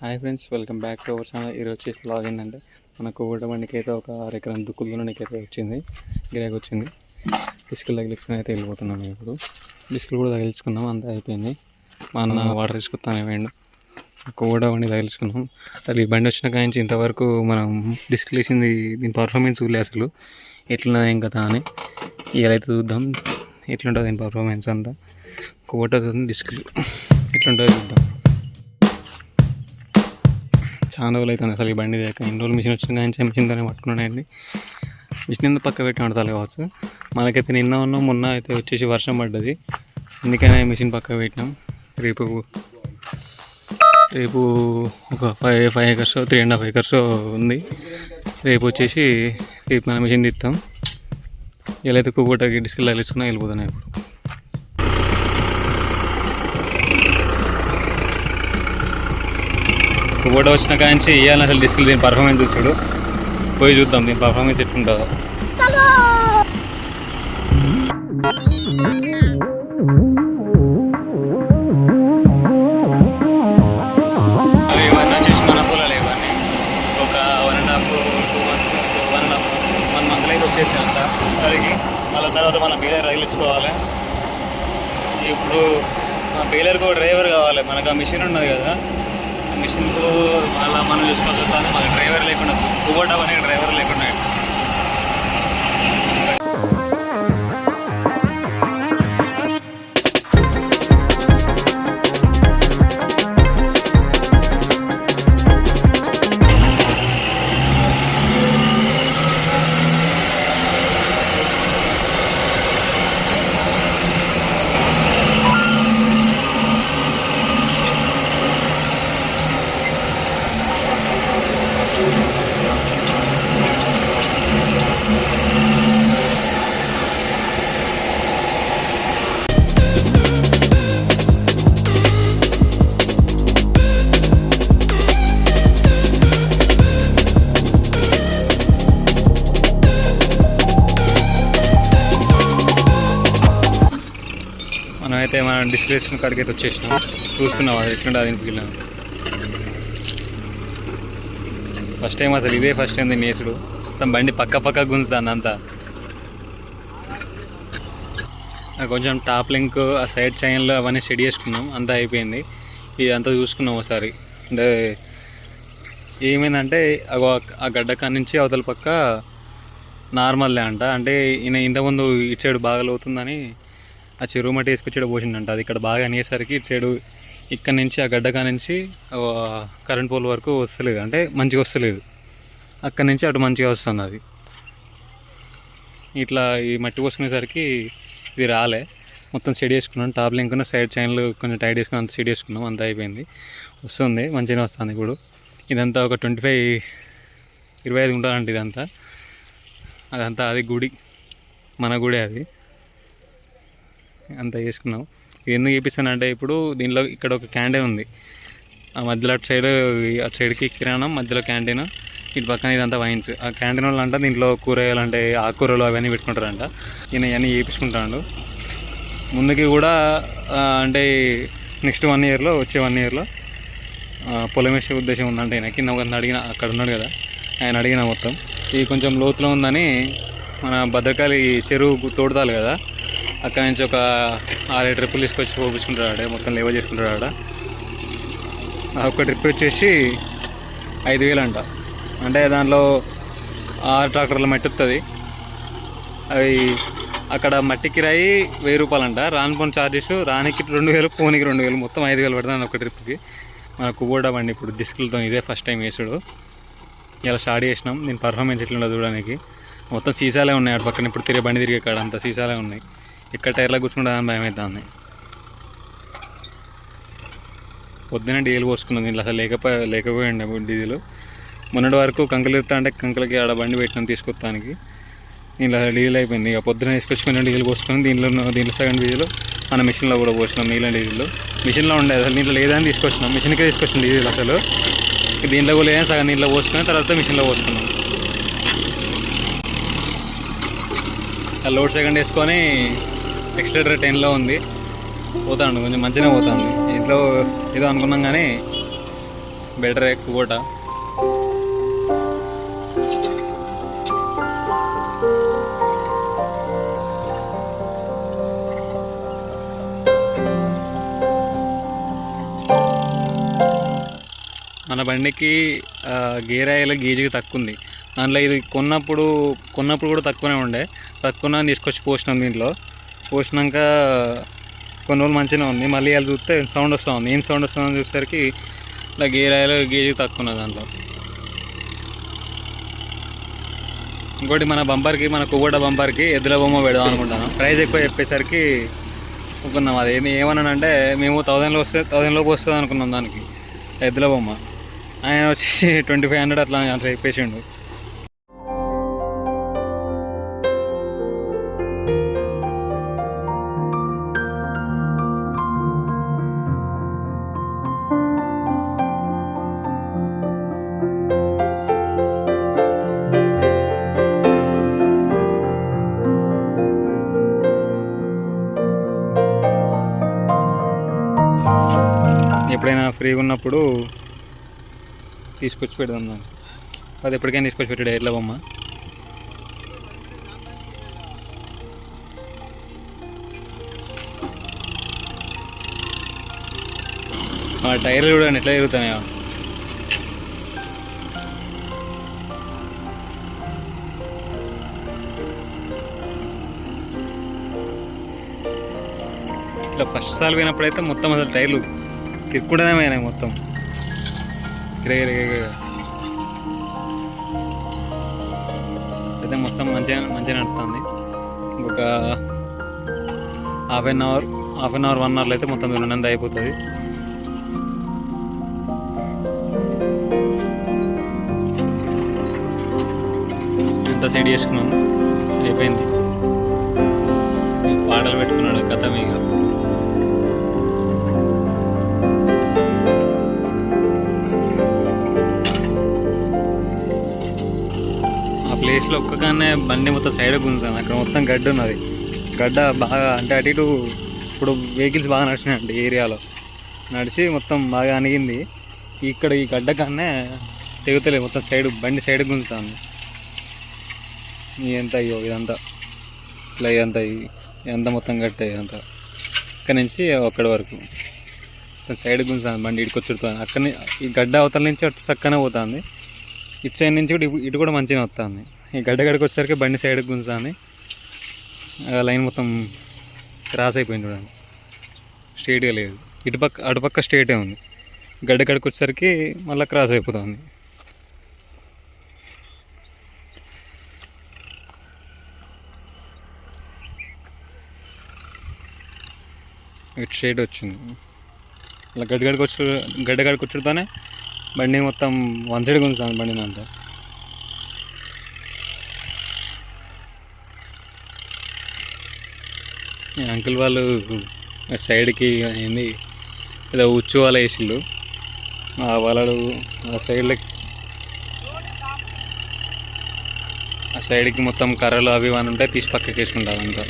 Hi friends, welcome back to our channel. ఈరోజు వచ్చి vlog ఏంటంటే మనకు ఊట బండికి అయితే ఒక 6 ఎకరాల దుక్కులోనికి అయితే వచ్చింది, గిరాకి వచ్చింది. డిస్కులు తగిలించుకుని అయితే వెళ్ళిపోతున్నాము. ఇప్పుడు డిస్కులు కూడా తగిలించుకున్నాం, అంతా అయిపోయింది. మా అన్న వాటర్ తీసుకొస్తానే వేయండి. ఒక ఊట బండి తగిలించుకున్నాం. అసలు ఈ బండి వచ్చిన కాంచి ఇంతవరకు మనం డిస్కులు వేసింది దీని పర్ఫార్మెన్స్ చూడలే అసలు ఎట్లున్నది ఏం కదా అని. ఇలా అయితే చూద్దాం ఎట్లుంటుంది దీని పర్ఫార్మెన్స్ అంతా. ఒక ఊట డిస్కులు ఎట్లుంటుందో చూద్దాం. చాలా రోజులు అవుతుంది అసలు ఈ బండి లేక. ఎన్ని రోజులు మిషన్ వచ్చిన కానీ మిషన్తోనే పట్టుకున్నాయండి. మిషన్ ఎందుకు పక్క పెట్టి వండుతారు కావచ్చు. మనకైతే నిన్న ఉన్నాం, మొన్న అయితే వచ్చేసి వర్షం పడ్డది, అందుకనే మిషన్ పక్క పెట్టినాం. రేపు ఒక 5 ఎకర్స్ 3.5 ఎకర్స్ ఉంది. రేపు వచ్చేసి మన మిషన్ తీస్తాం. ఇలా అయితే కుక్కటకి డిస్కులు తగిలించుకున్నా వెళ్ళిపోతున్నాయి. ఇప్పుడు కుబోట వచ్చిన కాంచి ఇవ్వాలి అసలు డిస్కులు దీని పర్ఫార్మెన్స్ చూసాడు. పోయి చూద్దాం దీని పర్ఫార్మెన్స్ ఎట్లుంటుందో. ఇవన్నీ వచ్చేసి మన పొలాలు. ఇవన్నీ ఒక 1.5 మంత్లో అయితే వచ్చేసి అంట దానికి. మళ్ళీ తర్వాత మనం బేలర్ తగిలించుకోవాలి. ఇప్పుడు బేలర్కి ఒక డ్రైవర్ కావాలి. మనకు ఆ మిషన్ ఉన్నది కదా, మిషన్కు మళ్ళీ మనం చూసుకోవాలి. మన డ్రైవర్ లేకుండా కుబోటా అనే డ్రైవర్ లేకుండా మనమైతే మనం డిస్ప్లేషన్ కాడికి అయితే వచ్చేసినాం. చూస్తున్నాం అది ఎట్లుంటే అది వెళ్ళాను. ఫస్ట్ టైం అసలు ఇదే ఫస్ట్ టైం దీన్ని వేసుడు. మొత్తం బండి పక్క గుంజుతాను అంతా. కొంచెం టాప్ లింక్ ఆ సైడ్ చైన్లు అవన్నీ సెట్ చేసుకున్నాం, అంతా అయిపోయింది. ఇది అంతా చూసుకున్నాం ఒకసారి. అంటే ఏమైందంటే ఆ గడ్డ కాడ నుంచి అవతల పక్క నార్మల్లే అంట. అంటే ఈయన ఇంతకుముందు ఇటు సైడ్ బాగా లోతుందని ఆ చెరువు మట్టి వేసుకొచ్చాడు పోసిండంట. అది ఇక్కడ బాగా అనేసరికి చెడు ఇక్కడ నుంచి ఆ గడ్డకా నుంచి కరెంట్ పోల్ వరకు వస్తలేదు, అంటే మంచిగా వస్తలేదు. అక్కడి నుంచి అటు మంచిగా వస్తుంది. అది ఇట్లా ఈ మట్టి పోసుకునేసరికి ఇది రాలే. మొత్తం సెట్ చేసుకున్నాం. టాప్ లింక్ సైడ్ చైన్లు కొంచెం టైట్ చేసుకుని అంత సెట్ చేసుకున్నాం, అంతా అయిపోయింది. వస్తుంది, మంచిగానే వస్తుంది. ఇప్పుడు ఇదంతా ఒక 25 ఉంటుందంట ఇదంతా. అదంతా అది గుడి, మన గుడి అది. అంతా చేసుకున్నాం. ఎందుకు చేపిస్తానంటే ఇప్పుడు దీనిలో ఇక్కడ ఒక క్యాంటీన్ ఉంది. ఆ మధ్యలో అటు సైడ్కి కిరాణం, మధ్యలో క్యాంటీన్, ఇటు పక్కన ఇదంతా వైన్స్. ఆ క్యాంటీన్ వాళ్ళు అంట దీంట్లో కూరగాయలు అంటే ఆకుకూరలు అవన్నీ పెట్టుకుంటారంట. ఈయన ఇవన్నీ చేయించుకుంటాడు. ముందుకి కూడా అంటే నెక్స్ట్ 1 ఇయర్లో వచ్చే 1 ఇయర్లో పొలం వేసే ఉద్దేశం ఉందంటే ఆయన. కింద ఒక అడిగిన, అక్కడ ఉన్నాడు కదా ఆయన, అడిగిన మొత్తం ఇది కొంచెం లోతులో ఉందని మన భద్రకాళి చెరువు తోడుతాలి కదా, అక్కడ నుంచి ఒక 6-7 ట్రిప్పులు తీసుకొచ్చి పోపించుకుంటాడు. మొత్తం లేవ చేసుకుంటాడు. ఒక ట్రిప్ వచ్చేసి 5,000 అంట. అంటే దాంట్లో 6 ట్రాక్టర్ల మట్టి వస్తుంది. అవి అక్కడ మట్టి కిరాయి 1000 రూపాయలు అంట. రానిపోని ఛార్జెస్, రానికి 2,000, పోనీకి 2,000, మొత్తం 5,000 పడుతుంది ఒక ట్రిప్కి. మన కుబోటా బండి ఇప్పుడు డిస్కులతో ఇదే ఫస్ట్ టైం వేసుడు. ఇలా స్టార్ట్ చేసినాం. దీని పర్ఫార్మెన్స్ ఎట్లుండో చూడడానికి. మొత్తం సీసాలే ఉన్నాయి అటు పక్కన. ఇప్పుడు బండి తిరిగే కాడ అంతా సీసాలే ఉన్నాయి. ఇక్కడ టైర్లో కూర్చుంటుందని భయం అవుతుంది. పొద్దున డీజిల్ పోసుకున్నాం. దీంట్లో అసలు లేకపోయిండే డీజిల్. మొన్నటి వరకు కంకలు ఇస్తా అంటే కంకలకి ఆడ బండి పెట్టినాం తీసుకొస్తానికి. దీంట్లో డీజిల్ అయిపోయింది. ఇక పొద్దున తీసుకొచ్చుకుని డీజిల్ పోసుకొని దీంట్లో సగం డీజిల్ మన మిషన్లో కూడా పోసినాం. నీళ్ళ డీజిల్ మిషన్లో ఉండేది, అసలు దీంట్లో లేదని తీసుకొచ్చినాం. మిషన్కే తీసుకొచ్చినాం డీజిల్. అసలు దీంట్లో కూడా లేదని సగం నీళ్ళలో పోసుకొని తర్వాత మిషన్లో పోసుకున్నాం. లోడ్ సెకండ్ వేసుకొని ఎక్స్లేటర్ 10లో ఉంది. పోతాడు కొంచెం మంచిగానే పోతాడు. ఇంట్లో ఏదో అనుకున్నాం కానీ బెటర్ ఎక్కువ మన బండికి గేర్ ఆయిల్ గేజ్కి తక్కువ ఉంది. దాంట్లో ఇది కొన్నప్పుడు కూడా తక్కువనే ఉండే. తక్కువ తీసుకొచ్చి పోసినాం. దీంట్లో పోసినాక కొన్ని రోజులు మంచిగా ఉంది. మళ్ళీ అది చూస్తే సౌండ్ వస్తూ ఉంది. ఏం సౌండ్ వస్తుందని చూసేసరికి ఇట్లా గేర్ ఆయిల్ గేజ్కి తక్కువ ఉన్నది దాంట్లో. ఇంకోటి మన బంపర్కి, మన కువ్వట బంపర్కి ఎద్దుల బొమ్మ పెడదాం అనుకుంటాను. ప్రైస్ ఎక్కువ చెప్పేసరికి అనుకున్నాం. అది ఏమన్నానంటే మేము 1000 లోపు వస్తుంది అనుకున్నాం దానికి ఎద్దుల బొమ్మ. ఆయన వచ్చేసి 2500 అట్లా చెప్పేసిండు. ఎప్పుడైనా ఫ్రీగా ఉన్నప్పుడు తీసుకొచ్చి పెడదాం దాన్ని. అది ఎప్పటికైనా తీసుకొచ్చి పెట్టాడు ఎడ్ల బొమ్మ. ఆ టైర్లు చూడండి ఎట్లా తిరుగుతున్నాయో. ఇట్లా ఫస్ట్ సార్లు పోయినప్పుడైతే మొత్తం అసలు టైర్లు తిరుక్కుంటూనే పోయినాయి మొత్తం. అయితే మొత్తం మంచిగా నడుస్తుంది. ఇంకొక హాఫ్ అన్ అవర్ 1 అవర్లో అయితే మొత్తం దున్నంత అయిపోతుంది. ఎంత సెట్ చేసుకున్నాము, అయిపోయింది. పాటలు పెట్టుకున్నాడు కథ మీకు. ప్లేస్లో ఒక్కగానే బండి మొత్తం సైడ్ గుంజాను. అక్కడ మొత్తం గడ్డ ఉన్నది. గడ్డ బాగా అంటే అటు ఇటు ఇప్పుడు వెహికల్స్ బాగా నడిచినాయండి ఏరియాలో. నడిచి మొత్తం బాగా అణిగింది. ఇక్కడ ఈ గడ్డ కన్నా తెగుతలేదు, మొత్తం బండి సైడ్ గుంజుతాను. ఇదంతా అయ్యో ఇదంతా ఇట్లా ఇదంతా మొత్తం గట్టే ఇదంతా. ఇక్కడ నుంచి అక్కడి వరకు మొత్తం సైడ్ గుంజుతాను బండి. ఇటుకు వచ్చుడుతాను. అక్కడనే ఈ గడ్డ అవతల నుంచి అటు చక్కనే పోతుంది. ఇటు సైడ్ నుంచి కూడా ఇటు కూడా మంచిగా వస్తుంది. ఈ గడ్డగడికి వచ్చేసరికి బండి సైడ్కి గుంజుతుంది. లైన్ మొత్తం క్రాస్ అయిపోయింది చూడండి. స్ట్రేట్గా లేదు. అటుపక్క స్ట్రేటే ఉంది. గడ్డగడికి వచ్చేసరికి మళ్ళీ క్రాస్ అయిపోతుంది. ఇటు స్ట్రేట్ వచ్చింది. అలా గడ్డగడికి వచ్చుడుతోనే బండి మొత్తం 1 సైడ్ గుంజుతుంది బండి అంతా. అంకుల్ వాళ్ళు సైడ్కి ఏంది ఏదో ఉచ్చు వాళ్ళ వేసిళ్ళు. వాళ్ళు ఆ సైడ్కి మొత్తం కర్రలు అవి ఇవన్నీ ఉంటాయి, తీసి పక్కకి వేసుకుంటారు అంతా.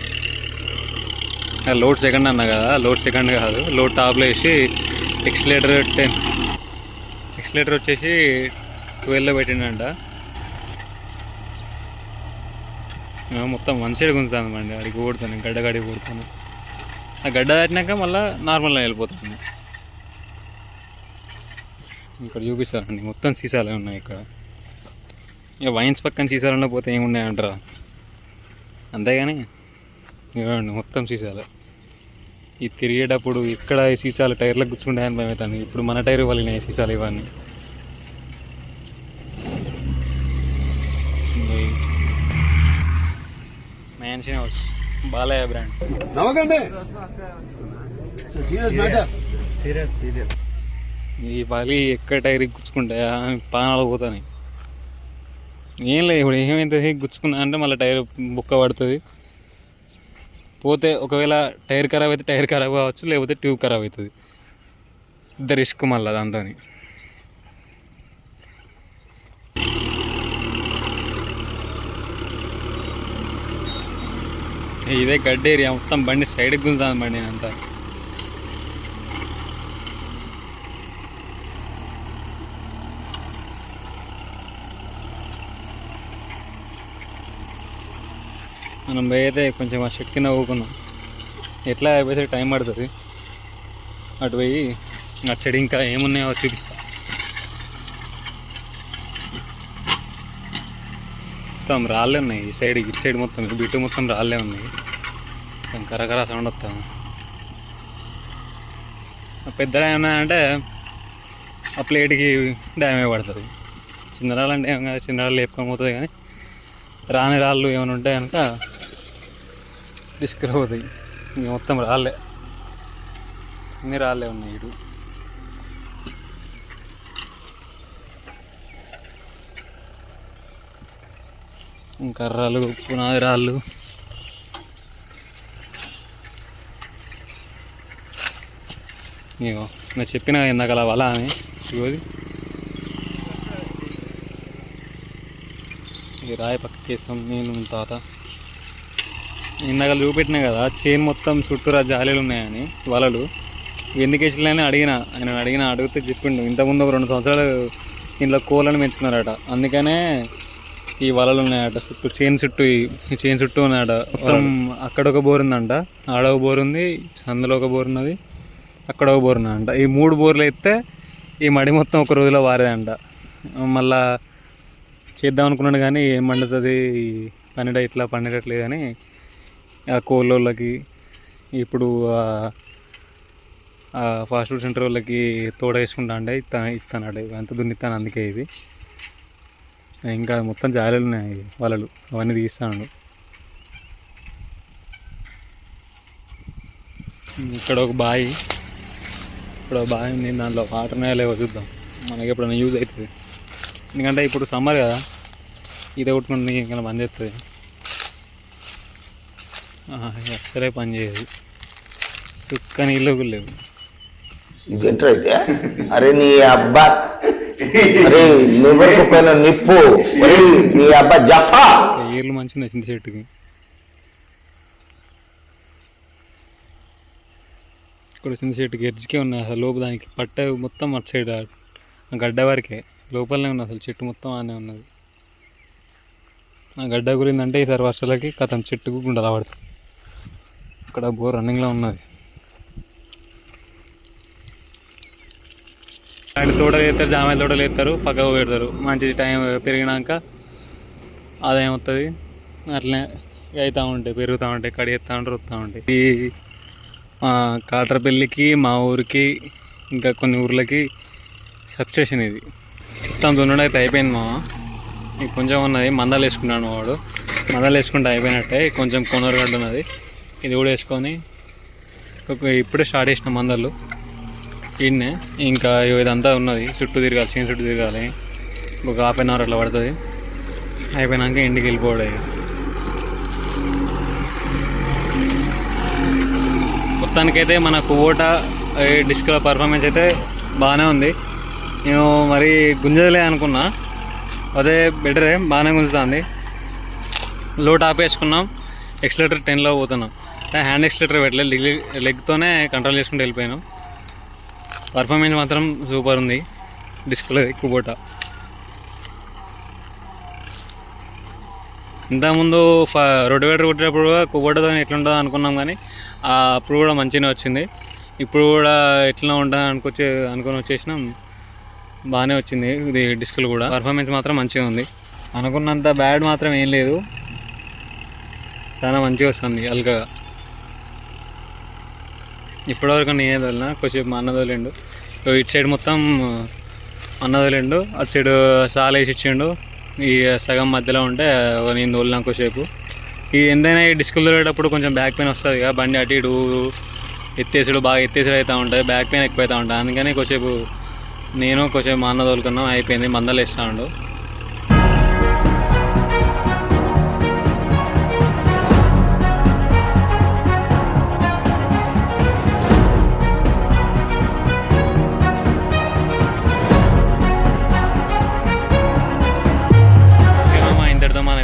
లోడ్ సెకండ్ అన్నా కదా, లోడ్ సెకండ్ కాదు, లోడ్ టాప్లో వేసి ఎక్సిలేటర్ వచ్చేసి 12లో పెట్టిండంట. మొత్తం 1 సైడ్ గుంజుతుంది అండి. అడిగి కొడుతాను, గడ్డగాడికి కొడుతాను. ఆ గడ్డ దాటినాక మళ్ళీ నార్మల్గా వెళ్ళిపోతుంది. ఇక్కడ చూపిస్తారండి మొత్తం సీసాలే ఉన్నాయి ఇక్కడ. ఇక వైన్స్ పక్కన సీసాలు ఉండకపోతే ఏమున్నాయంటారా, అంతేగాని ఇవ్వండి మొత్తం సీసాలు. ఈ తిరిగేటప్పుడు ఇక్కడ ఈ సీసాలు టైర్లకు గుచ్చుకుంటాయని భయమవుతాను. ఇప్పుడు మన టైర్ వాళ్ళినాయి సీసాలు ఇవన్నీ. Mansion house Balayya brand. ఈ బాలి ఎక్కడ టైర్ గుచ్చుకుంటాయా పానాలు పోతాయి. ఏం లేదు, ఇప్పుడు ఏమైతుంది గుచ్చుకున్నా అంటే మళ్ళీ టైర్ బుక్క పడుతుంది. పోతే ఒకవేళ టైర్ ఖరాబ్ అయితే టైర్ ఖరాబ్ కావచ్చు, లేకపోతే ట్యూబ్ ఖరాబ్ అవుతుంది. ఇద్దరు రిస్క్ మళ్ళీ దాంతో. ఇదే గడ్డ ఏరియా మొత్తం. బండి సైడ్కి గుంజుతుంది బండి అంతా. మనం పోయి అయితే కొంచెం ఆ షెడ్ కింద ఊకున్నాం. ఎట్లా అయిపోతే టైం పడుతుంది. అటు పోయి అటు సైడ్ ఇంకా ఏమున్నాయో చూపిస్తా. మొత్తం రాళ్ళే ఉన్నాయి ఈ సైడ్, ఇటు సైడ్ మొత్తం బిట్టు మొత్తం రాళ్ళే ఉన్నాయి. కొంచెం కరకర సౌండ్ వస్తాం. పెద్దగా ఏమన్నాయంటే ఆ ప్లేట్కి డ్యామేజ్ పడుతుంది. చిన్న రాళ్ళు అంటే ఏమన్నా చిన్న రాళ్ళు లేపుకొని కానీ రాని రాళ్ళు ఏమైనా ఉంటే కనుక డిస్కర్ అవుతాయి. ఇంక మొత్తం రాళ్ళే, అన్ని రాళ్ళే ఉన్నాయి. ఇటు కర్రలు, పునాది రాళ్ళు, ఇగో నేను చెప్పిన ఇందాక అలా వల అని. ఇగోది ఈ రాయి పక్కకేస్తాం నేను తాత. ఇందాక చూపెట్టినా కదా చైన్ మొత్తం చుట్టూరా జాలీలు ఉన్నాయని వలలు. ఎందుకు వేసినాయని అడిగితే చెప్పిండు ఇంతకుముందు ఒక 2 సంవత్సరాలు ఇంట్లో కోళ్ళని పెంచుకున్నారట, అందుకనే ఈ వలలు ఉన్నాయట చుట్టూ. చైన్ చుట్టూ ఉన్నాయట. మొత్తం అక్కడ ఒక బోర్ ఉందంట, ఆడ ఒక బోర్ ఉంది, సందులో ఒక బోర్ ఉన్నది, అక్కడ ఒక బోర్ ఉన్నదంట. ఈ 3 బోర్లు ఎత్తే ఈ మడి మొత్తం ఒక రోజులో వారేదంట. మళ్ళా చేద్దాం అనుకున్నాడు కానీ ఏం పండుతుంది ఇట్లా పండేటట్లేదు అని ఆ కోళ్ళకి ఇప్పుడు ఫాస్ట్ ఫుడ్ సెంటర్ వాళ్ళకి తోడ వేసుకుంటా అంటే ఇస్తాను అంత దున్నిస్తాను. అందుకే ఇది ఇంకా మొత్తం జాలీలు ఉన్నాయి వలలు, అవన్నీ తీస్తాను. ఇక్కడ ఒక బావి ఉంది, దాంట్లో వాటర్ ఉన్నాయో చూద్దాం, మనకి ఎప్పుడైనా యూజ్ అవుతుంది. ఎందుకంటే ఇప్పుడు సమ్మర్ కదా, ఈత కొట్టుకుంటే ఇంకా పని చేస్తుంది. అస్సలే పని చేయదు, సుక్క నీళ్ళు కూడా లేవు. ఇదేంటైతే అరే నీ అబ్బా, అరే నువ్వు పైన నిప్పు, నీ అబ్బా జఫా. ఏర్లు మంచిగా చింత చెట్టుకి. ఇక్కడ చింత చెట్టుకి ఎడ్జ్కే ఉన్నాయి అసలు. లోపు దానికి పట్ట మొత్తం అటు సైడ్ గడ్డ వరకే, లోపలనే ఉన్నది అసలు. చెట్టు మొత్తం ఆనే ఉన్నది. ఆ గడ్డ గురిందంటే ఈసారి వర్షాలకి కథం చెట్టుకు గుండెలా పడుతుంది. ఇక్కడ బోర్ రన్నింగ్లో ఉన్నది. ఆయన తోటలు వేస్తారు, జామాయిల తోటలు వేస్తారు, పక్కకు పెడతారు. మంచి టైం పెరిగినాక ఆదాయం వస్తుంది. అట్లనే అవుతూ ఉంటాయి, పెరుగుతూ ఉంటాయి, కడిగేస్తూ ఉంటారు, వస్తూ ఉంటాయి. ఈ కాట్రపల్లికి, మా ఊరికి, ఇంకా కొన్ని ఊర్లకి సబ్స్టేషన్ ఇది. మొత్తం దున్నడం అయితే అయిపోయింది మామ. ఇంక కొంచెం ఉన్నది, మందాలు వేసుకున్నాను. వాడు మందాలు వేసుకుంటే అయిపోయినట్టే. కొంచెం కొనరగడ్డ ఉన్నది, ఇది కూడా వేసుకొని ఇప్పుడే స్టార్ట్ చేసిన మందలు ఈయన్నే. ఇంకా ఇదంతా ఉన్నది, చుట్టూ తిరగాలి, చేను చుట్టూ తిరగాలి. ఒక ½ అన్ అవర్ అట్లా పడుతుంది. అయిపోయినాక ఇంటికి వెళ్ళిపోవడం. మొత్తానికైతే మన కువోటా డిస్క్ పర్ఫార్మెన్స్ అయితే బాగానే ఉంది. నేను మరి గుంజలే అనుకున్నా, అదే బెటరే, బాగానే గుంజుతుంది. లోడ్ ఆపేసుకున్నాం, ఎక్సలేటర్ 10లో పోతున్నాం. హ్యాండ్ ఎక్సలేటర్ పెట్టలేదు, లెగ్తోనే కంట్రోల్ చేసుకుంటూ వెళ్ళిపోయాను. పర్ఫార్మెన్స్ మాత్రం సూపర్ ఉంది డిస్క్లో కుబోటా. ఇంతకుముందు రోటివేటర్ కొట్టేటప్పుడు కూడా కుబోటాతో ఎట్లుంటుందో అనుకున్నాం, కానీ అప్పుడు కూడా మంచిగానే వచ్చింది. ఇప్పుడు కూడా ఎట్లా ఉంటుంది అనుకొని వచ్చేసినాం, బాగానే వచ్చింది. ఇది డిస్కులు కూడా పర్ఫార్మెన్స్ మాత్రం మంచిగా ఉంది. అనుకున్నంత బ్యాడ్ మాత్రం ఏం లేదు, చాలా మంచిగా వస్తుంది అల్కగా. ఇప్పటివరకు నేనే తోలినా, కొంచెంసేపు మా అన్న తోలిండు. ఇటు సైడ్ మొత్తం అన్న తోలిండు, అటు సైడ్ సాల్ వేసి ఇచ్చిండు. ఈ సగం మధ్యలో ఉంటే నేను తోలినా కొంచెంసేపు. ఈ ఎంతైనా ఈ డిస్కులు తోలేటప్పుడు కొంచెం బ్యాక్ పెయిన్ వస్తుంది కదా, బండి అటు ఇటు బాగా ఎత్తేసుడు అవుతూ ఉంటుంది, బ్యాక్ పెయిన్ ఎక్కువ అవుతూ ఉంటుంది. అందుకని కొంచెంసేపు నేను కొంచెం మా అన్న తోలుకున్నాం, అయిపోయింది. మందలు వేస్తూ ఉండు.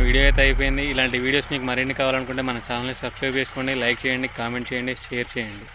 వీడియో అయితే అయిపోయింది. ఇలాంటి వీడియోస్ మీకు మరిన్ని కావాలనుకుంటే మన ఛానల్ని సబ్స్క్రైబ్ చేసుకోండి, లైక్ చేయండి, కామెంట్ చేయండి, షేర్ చేయండి.